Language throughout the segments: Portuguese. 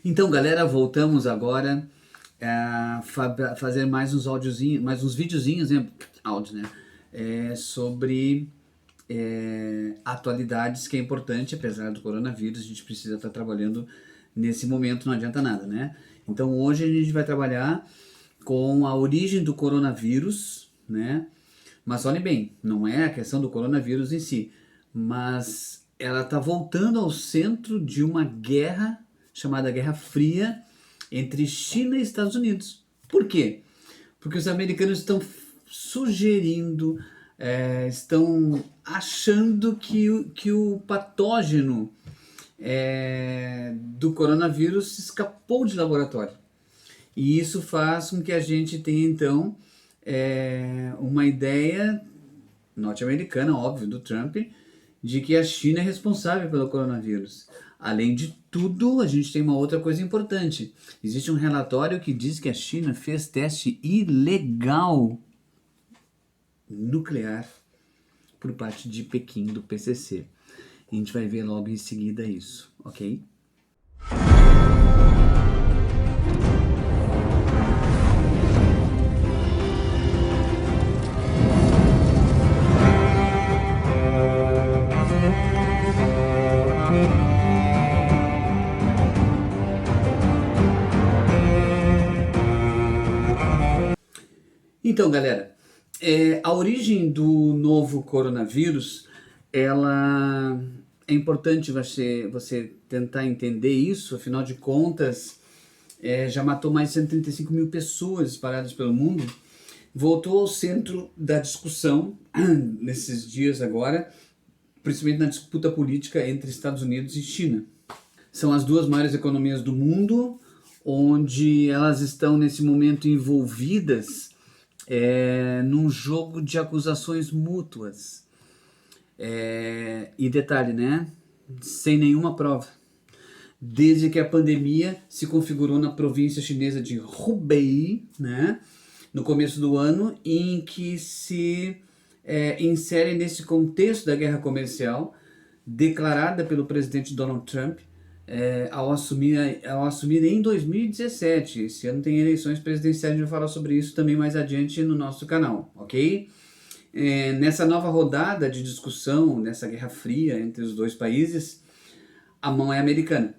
Então, galera, voltamos agora a fazer mais uns áudiozinhos, mais uns videozinhos, né? Áudio, né? Sobre atualidades, que é importante, apesar do coronavírus, a gente precisa estar trabalhando nesse momento, não adianta nada, né? Então, hoje a gente vai trabalhar com a origem do coronavírus, né? Mas olhem bem, não é a questão do coronavírus em si, mas ela está voltando ao centro de uma guerra chamada Guerra Fria entre China e Estados Unidos. Por quê? Porque os americanos estão sugerindo, estão achando que o patógeno do coronavírus escapou de laboratório. E isso faz com que a gente tenha, então, uma ideia norte-americana, óbvio, do Trump, de que a China é responsável pelo coronavírus. Além de tudo, a gente tem uma outra coisa importante. Existe um relatório que diz que a China fez teste ilegal nuclear por parte de Pequim, do PCC. A gente vai ver logo em seguida isso, ok? Então, galera, a origem do novo coronavírus, ela é importante você tentar entender isso, afinal de contas, já matou mais de 135 mil pessoas espalhadas pelo mundo, voltou ao centro da discussão nesses dias agora, principalmente na disputa política entre Estados Unidos e China. São as duas maiores economias do mundo, onde elas estão nesse momento envolvidas num jogo de acusações mútuas. E detalhe, né? Sem nenhuma prova. Desde que a pandemia se configurou na província chinesa de Hubei, né? No começo do ano, em que se insere nesse contexto da guerra comercial declarada pelo presidente Donald Trump ao assumir em 2017. Esse ano tem eleições presidenciais, a gente vai falar sobre isso também mais adiante no nosso canal, ok? Nessa nova rodada de discussão, nessa Guerra Fria entre os dois países, a mão é americana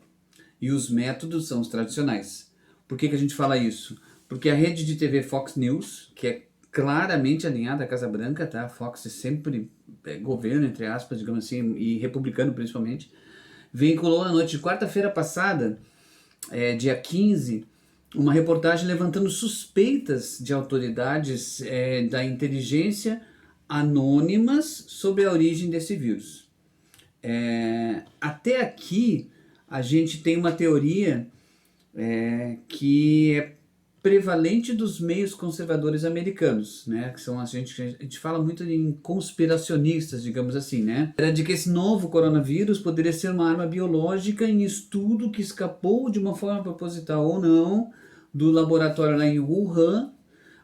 e os métodos são os tradicionais. Por que a gente fala isso? Porque a rede de TV Fox News, que é claramente alinhada à Casa Branca, tá? Fox é sempre governo, entre aspas, digamos assim, e republicano principalmente, veiculou na noite de quarta-feira passada, dia 15, uma reportagem levantando suspeitas de autoridades da inteligência anônimas sobre a origem desse vírus. Até aqui, a gente tem uma teoria que é prevalente dos meios conservadores americanos, né? Que são a gente fala muito em conspiracionistas, digamos assim, né? Era de que esse novo coronavírus poderia ser uma arma biológica em estudo que escapou de uma forma proposital ou não do laboratório lá em Wuhan,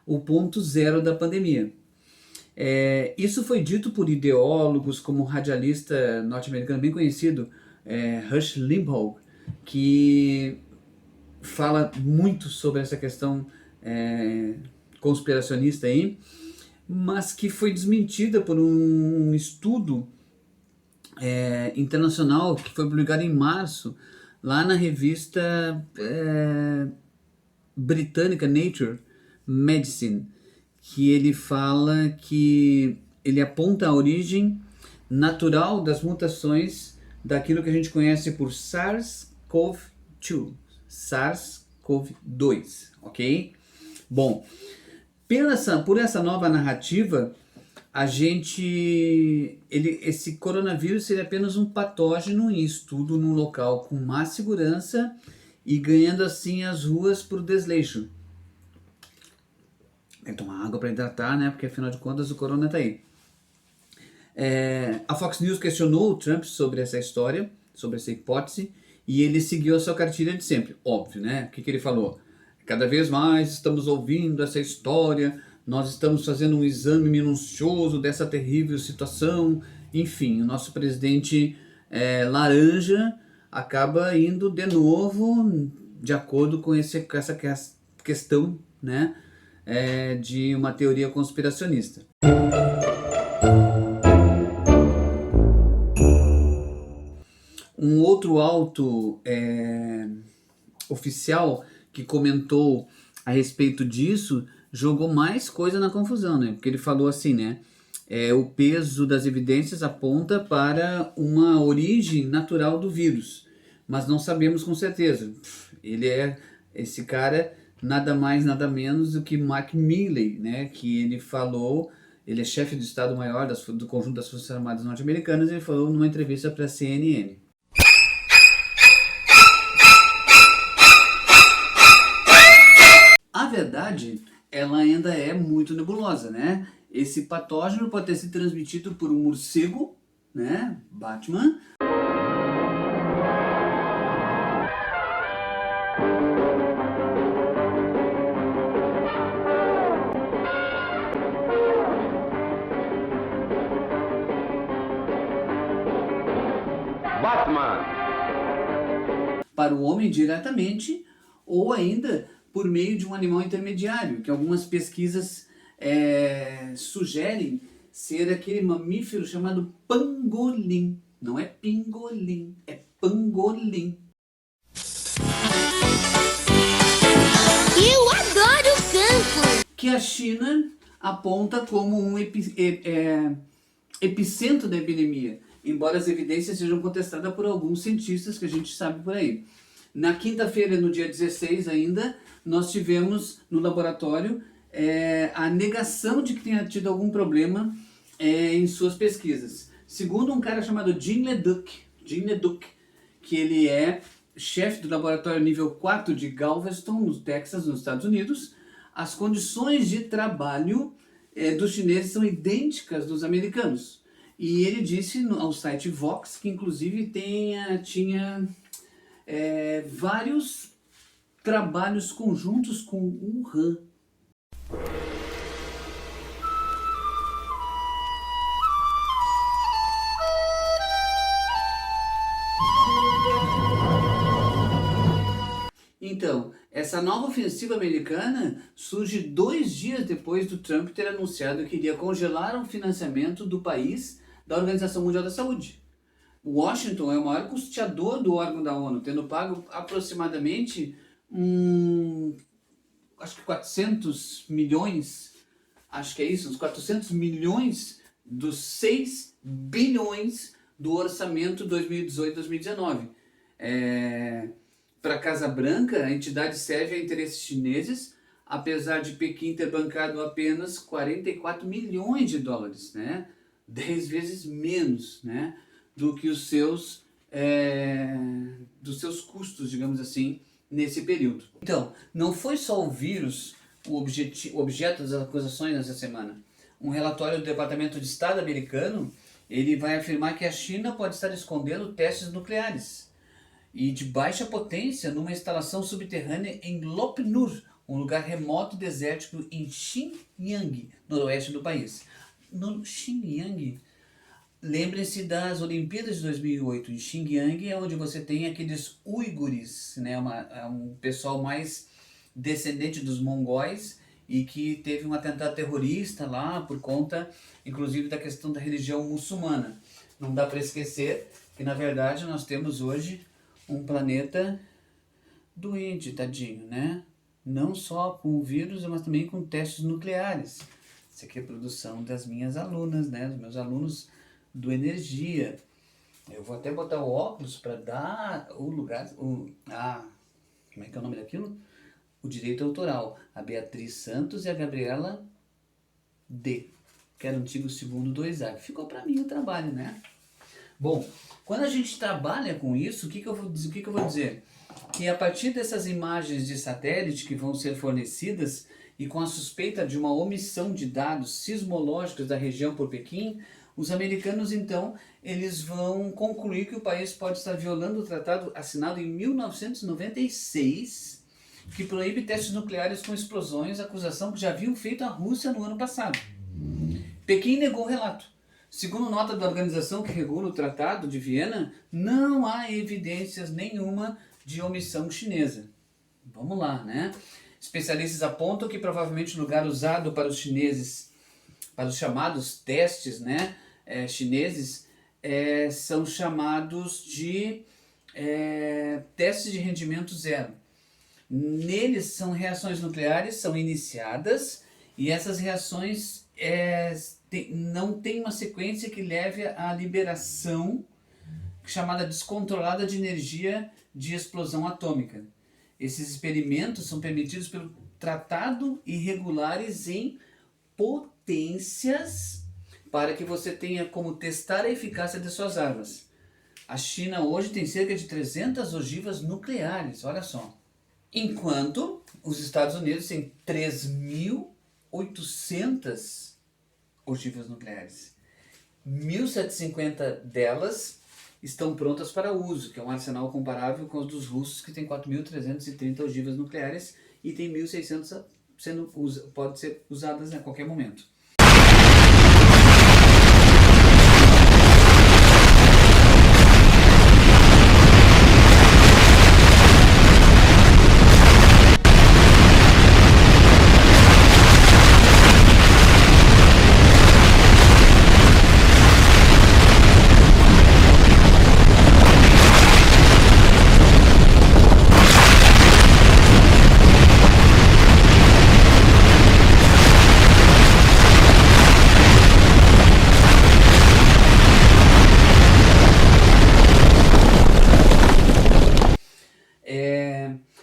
o ponto zero da pandemia. Isso foi dito por ideólogos como o radialista norte-americano bem conhecido, Rush Limbaugh, que fala muito sobre essa questão conspiracionista aí, mas que foi desmentida por um estudo internacional que foi publicado em março, lá na revista britânica Nature Medicine, que ele fala que ele aponta a origem natural das mutações daquilo que a gente conhece por SARS-CoV-2. SARS-CoV-2, ok? Bom, por essa nova narrativa, esse coronavírus seria apenas um patógeno em estudo num local com má segurança e ganhando assim as ruas por desleixo. Tem que tomar água para hidratar, né? Porque afinal de contas o corona tá aí. A Fox News questionou o Trump sobre essa história, sobre essa hipótese, e ele seguiu a sua cartilha de sempre, óbvio, né? O que ele falou? Cada vez mais estamos ouvindo essa história, nós estamos fazendo um exame minucioso dessa terrível situação. Enfim, o nosso presidente laranja acaba indo de novo de acordo com essa questão, né, de uma teoria conspiracionista. Um outro alto oficial que comentou a respeito disso jogou mais coisa na confusão, né? Porque ele falou assim, né? O peso das evidências aponta para uma origem natural do vírus, mas não sabemos com certeza. Esse cara, nada mais, nada menos do que Mark Milley, né? Que ele falou, ele é chefe do Estado-Maior do Conjunto das Forças Armadas Norte-Americanas, e ele falou numa entrevista para a CNN. A verdade, ela ainda é muito nebulosa, né? Esse patógeno pode ter sido transmitido por um morcego, né? Batman. Para o homem diretamente, ou ainda por meio de um animal intermediário, que algumas pesquisas sugerem ser aquele mamífero chamado pangolim. Não é pingolim, é pangolim. Eu adoro campo! Que a China aponta como um epicentro da epidemia, embora as evidências sejam contestadas por alguns cientistas que a gente sabe por aí. Na quinta-feira, no dia 16 ainda, nós tivemos no laboratório a negação de que tenha tido algum problema em suas pesquisas. Segundo um cara chamado Jean Leduc, que ele é chefe do laboratório nível 4 de Galveston, no Texas, nos Estados Unidos, as condições de trabalho dos chineses são idênticas dos americanos. E ele disse ao site Vox que inclusive tinha vários trabalhos conjuntos com Wuhan. Então, essa nova ofensiva americana surge 2 dias depois do Trump ter anunciado que iria congelar o financiamento do país da Organização Mundial da Saúde. Washington é o maior custeador do órgão da ONU, tendo pago aproximadamente acho que 400 milhões, acho que é isso, uns 400 milhões dos 6 bilhões do orçamento 2018-2019. Para a Casa Branca, a entidade serve a interesses chineses, apesar de Pequim ter bancado apenas 44 milhões de dólares, né? 10 vezes menos, né? Do que dos seus custos, digamos assim, nesse período. Então, não foi só o vírus o objeto das acusações nessa semana. Um relatório do Departamento de Estado americano, ele vai afirmar que a China pode estar escondendo testes nucleares e de baixa potência numa instalação subterrânea em Lop Nur, um lugar remoto desértico em Xinjiang, noroeste do país. No Xinjiang, lembrem-se das Olimpíadas de 2008, em Xinjiang é onde você tem aqueles uigures, né, um pessoal mais descendente dos mongóis e que teve um atentado terrorista lá por conta, inclusive, da questão da religião muçulmana. Não dá para esquecer que, na verdade, nós temos hoje um planeta doente, tadinho, né? Não só com o vírus, mas também com testes nucleares. Isso aqui é produção das minhas alunas, né? Dos meus alunos do Energia. Eu vou até botar o óculos para dar o lugar... como é que é o nome daquilo? O direito autoral. A Beatriz Santos e a Gabriela D, que era o antigo segundo 2A. Ficou para mim o trabalho, né? Bom, quando a gente trabalha com isso, o que eu vou dizer? Que a partir dessas imagens de satélite que vão ser fornecidas e com a suspeita de uma omissão de dados sismológicos da região por Pequim, os americanos, então, eles vão concluir que o país pode estar violando o tratado assinado em 1996, que proíbe testes nucleares com explosões, acusação que já haviam feito a Rússia no ano passado. Pequim negou o relato. Segundo nota da organização que regula o Tratado de Viena, não há evidências nenhuma de omissão chinesa. Vamos lá, né? Especialistas apontam que provavelmente o lugar usado para os chineses, para os chamados testes, né, chineses, são chamados de testes de rendimento zero. Neles são reações nucleares, são iniciadas e essas reações não tem uma sequência que leve à liberação chamada descontrolada de energia de explosão atômica. Esses experimentos são permitidos pelo Tratado Irregulares em Potências para que você tenha como testar a eficácia de suas armas. A China hoje tem cerca de 300 ogivas nucleares, olha só. Enquanto os Estados Unidos têm 3.800 ogivas nucleares. 1.750 delas estão prontas para uso, que é um arsenal comparável com os dos russos, que tem 4.330 ogivas nucleares e tem 1.600 pode ser usadas a qualquer momento.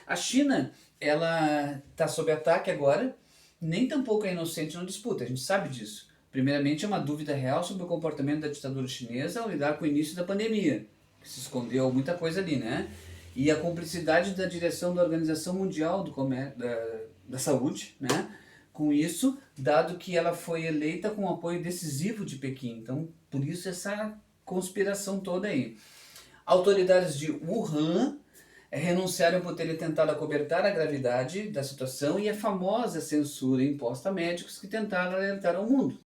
A China, ela está sob ataque agora, nem tampouco é inocente na disputa, a gente sabe disso. Primeiramente, é uma dúvida real sobre o comportamento da ditadura chinesa ao lidar com o início da pandemia, que se escondeu muita coisa ali, né? E a cumplicidade da direção da Organização Mundial da Saúde, né? Com isso, dado que ela foi eleita com o apoio decisivo de Pequim. Então, por isso essa conspiração toda aí. Autoridades de Wuhan renunciaram por terem tentado acobertar a gravidade da situação e a famosa censura imposta a médicos que tentaram alertar ao mundo.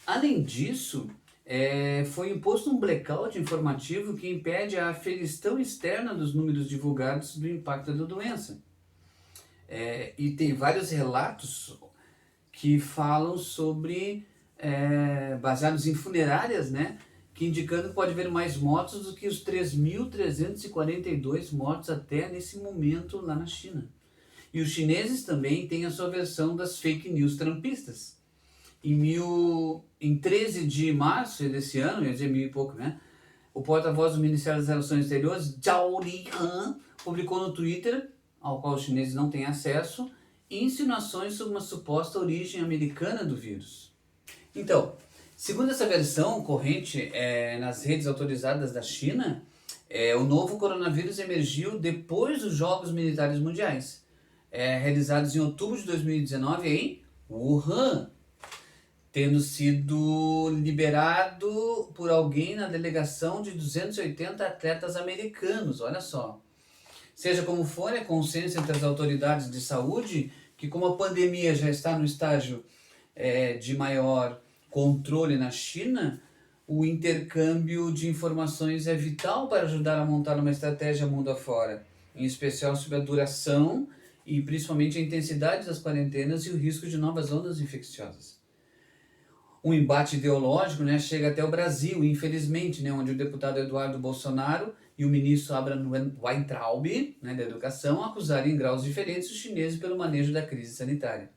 Além disso, foi imposto um blackout informativo que impede a aferição externa dos números divulgados do impacto da doença. E tem vários relatos que falam sobre, baseados em funerárias, né? Que indicando que pode haver mais mortos do que os 3.342 mortos até nesse momento lá na China. E os chineses também têm a sua versão das fake news trumpistas. Em 13 de março desse ano, ia dizer mil e pouco, né? O porta-voz do Ministério das Relações Exteriores, Zhao Lijian, publicou no Twitter, ao qual os chineses não têm acesso, insinuações sobre uma suposta origem americana do vírus. Então, segundo essa versão corrente nas redes autorizadas da China, o novo coronavírus emergiu depois dos Jogos Militares Mundiais, realizados em outubro de 2019 em Wuhan, tendo sido liberado por alguém na delegação de 280 atletas americanos, olha só. Seja como for, é consenso entre as autoridades de saúde que, como a pandemia já está no estágio de maior controle na China, o intercâmbio de informações é vital para ajudar a montar uma estratégia mundo afora, em especial sobre a duração e principalmente a intensidade das quarentenas e o risco de novas ondas infecciosas. Um embate ideológico, né, chega até o Brasil, infelizmente, né, onde o deputado Eduardo Bolsonaro e o ministro Abraham Weintraub, né, da Educação, acusaram em graus diferentes os chineses pelo manejo da crise sanitária.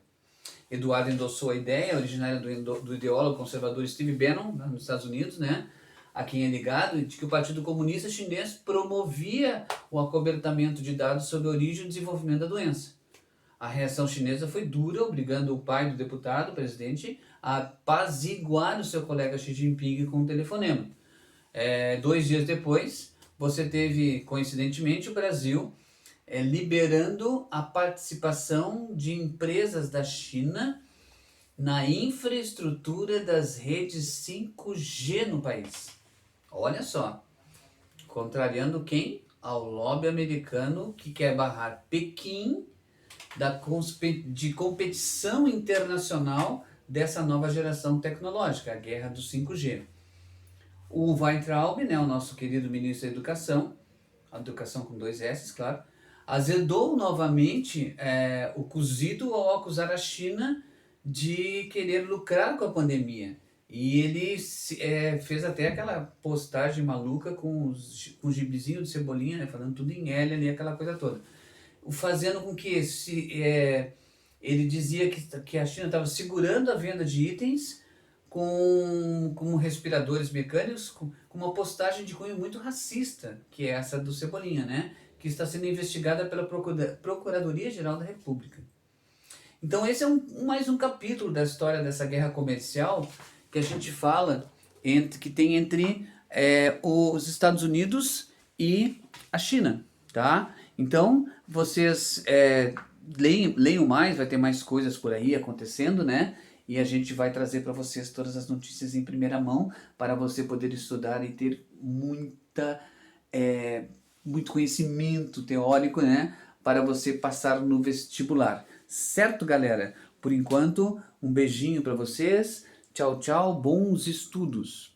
Eduardo endossou a ideia originária do ideólogo conservador Steve Bannon, né, nos Estados Unidos, né, a quem é ligado, de que o Partido Comunista Chinês promovia o acobertamento de dados sobre a origem e o desenvolvimento da doença. A reação chinesa foi dura, obrigando o pai do deputado, o presidente, a apaziguar o seu colega Xi Jinping com um telefonema. 2 dias depois, você teve, coincidentemente, o Brasil liberando a participação de empresas da China na infraestrutura das redes 5G no país. Olha só, contrariando quem? Ao lobby americano que quer barrar Pequim de competição internacional dessa nova geração tecnológica, a guerra do 5G. O Weintraub, né, o nosso querido ministro da Educação, educação com 2 S, claro, azedou novamente o cozido ao acusar a China de querer lucrar com a pandemia. E ele fez até aquela postagem maluca com o gibizinho de Cebolinha, né, falando tudo em L ali, aquela coisa toda. Fazendo com que ele dizia que a China estava segurando a venda de itens com respiradores mecânicos, com uma postagem de cunho muito racista, que é essa do Cebolinha, né? Que está sendo investigada pela Procuradoria-Geral da República. Então esse é mais um capítulo da história dessa guerra comercial que a gente fala, que tem entre os Estados Unidos e a China, tá? Então vocês leiam mais, vai ter mais coisas por aí acontecendo, né? E a gente vai trazer para vocês todas as notícias em primeira mão para você poder estudar e ter muito conhecimento teórico, né? Para você passar no vestibular. Certo, galera? Por enquanto, um beijinho para vocês. Tchau, tchau. Bons estudos.